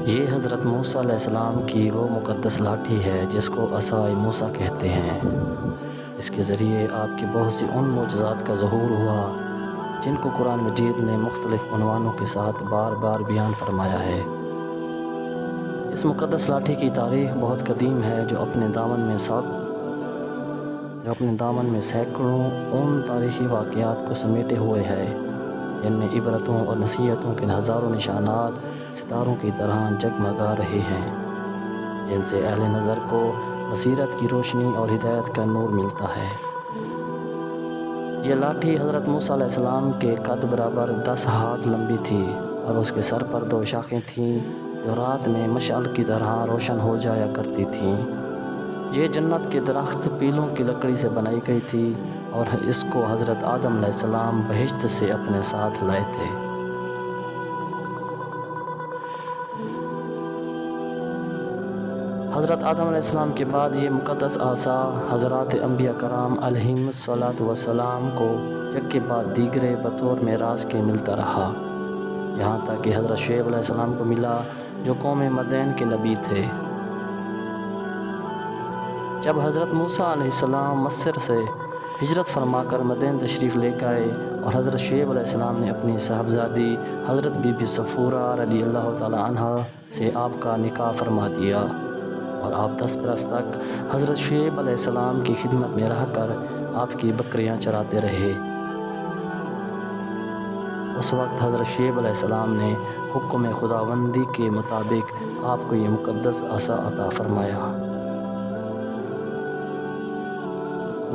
یہ حضرت موسیٰ علیہ السلام کی وہ مقدس لاٹھی ہے جس کو عصائے موسیٰ کہتے ہیں۔ اس کے ذریعے آپ کی بہت سی ان معجزات کا ظہور ہوا جن کو قرآن مجید نے مختلف عنوانوں کے ساتھ بار بار بیان فرمایا ہے۔ اس مقدس لاٹھی کی تاریخ بہت قدیم ہے جو اپنے دامن میں سینکڑوں ان تاریخی واقعات کو سمیٹے ہوئے ہے جن میں عبرتوں اور نصیحتوں کے ہزاروں نشانات ستاروں کی طرح جگمگا رہے ہیں، جن سے اہل نظر کو بصیرت کی روشنی اور ہدایت کا نور ملتا ہے۔ یہ لاٹھی حضرت موسیٰ علیہ السلام کے قد برابر 10 ہاتھ لمبی تھی اور اس کے سر پر 2 شاخیں تھیں جو رات میں مشعل کی طرح روشن ہو جایا کرتی تھیں۔ یہ جنت کے درخت پیلوں کی لکڑی سے بنائی گئی تھی اور اس کو حضرت آدم علیہ السلام بہشت سے اپنے ساتھ لائے تھے۔ حضرت آدم علیہ السلام کے بعد یہ مقدس عصا حضرات انبیاء کرام علیہم السلام کو یک کے بعد دیگرے بطور میراث کے ملتا رہا، یہاں تک کہ حضرت شعیب علیہ السلام کو ملا جو قوم مدین کے نبی تھے۔ جب حضرت موسیٰ علیہ السلام مصر سے ہجرت فرما کر مدین تشریف لے گئے اور حضرت شعیب علیہ السلام نے اپنی صاحبزادی حضرت بی بی صفورہ رضی اللہ تعالی عنہ سے آپ کا نکاح فرما دیا اور آپ 10 برس تک حضرت شعیب علیہ السلام کی خدمت میں رہ کر آپ کی بکریاں چراتے رہے۔ اس وقت حضرت شعیب علیہ السلام نے حکم خداوندی کے مطابق آپ کو یہ مقدس عصا عطا فرمایا۔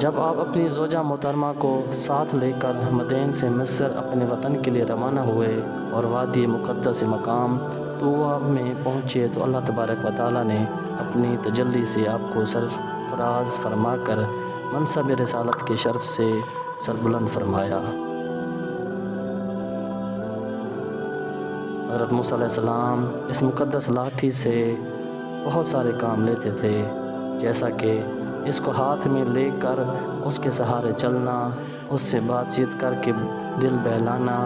جب آپ اپنی زوجہ محترمہ کو ساتھ لے کر مدین سے مصر اپنے وطن کے لیے روانہ ہوئے اور وادی مقدس مقام طوٰ میں پہنچے تو اللہ تبارک و تعالیٰ نے اپنی تجلی سے آپ کو سرفراز فرما کر منصب رسالت کے شرف سے سربلند فرمایا۔ حضرت موسیٰ علیہ السلام اس مقدس لاٹھی سے بہت سارے کام لیتے تھے، جیسا کہ اس کو ہاتھ میں لے کر اس کے سہارے چلنا، اس سے بات چیت کر کے دل بہلانا،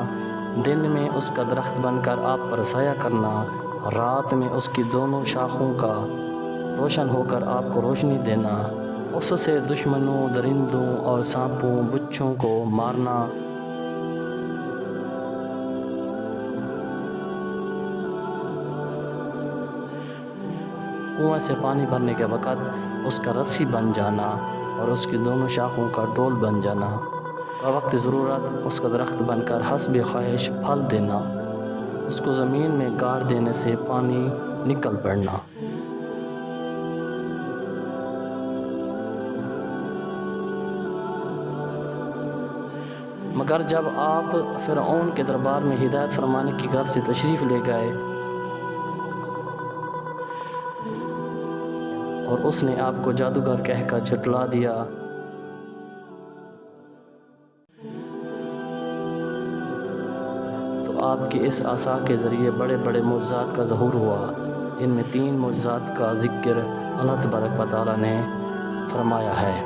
دن میں اس کا درخت بن کر آپ پر سایہ کرنا، رات میں اس کی دونوں شاخوں کا روشن ہو کر آپ کو روشنی دینا، اس سے دشمنوں، درندوں اور سانپوں بچھوں کو مارنا، کنویں سے پانی بھرنے کے وقت اس کا رسی بن جانا اور اس کی دونوں شاخوں کا ڈول بن جانا، وقت ضرورت اس کا درخت بن کر حسب خواہش پھل دینا، اس کو زمین میں گاڑ دینے سے پانی نکل پڑنا۔ مگر جب آپ فرعون کے دربار میں ہدایت فرمانے کی غرض سے تشریف لے گئے اور اس نے آپ کو جادوگر کہہ کر جھٹلا دیا تو آپ کی اس عصا کے ذریعے بڑے بڑے معجزات کا ظہور ہوا، جن میں 3 معجزات کا ذکر اللہ تبارک و تعالیٰ نے فرمایا ہے۔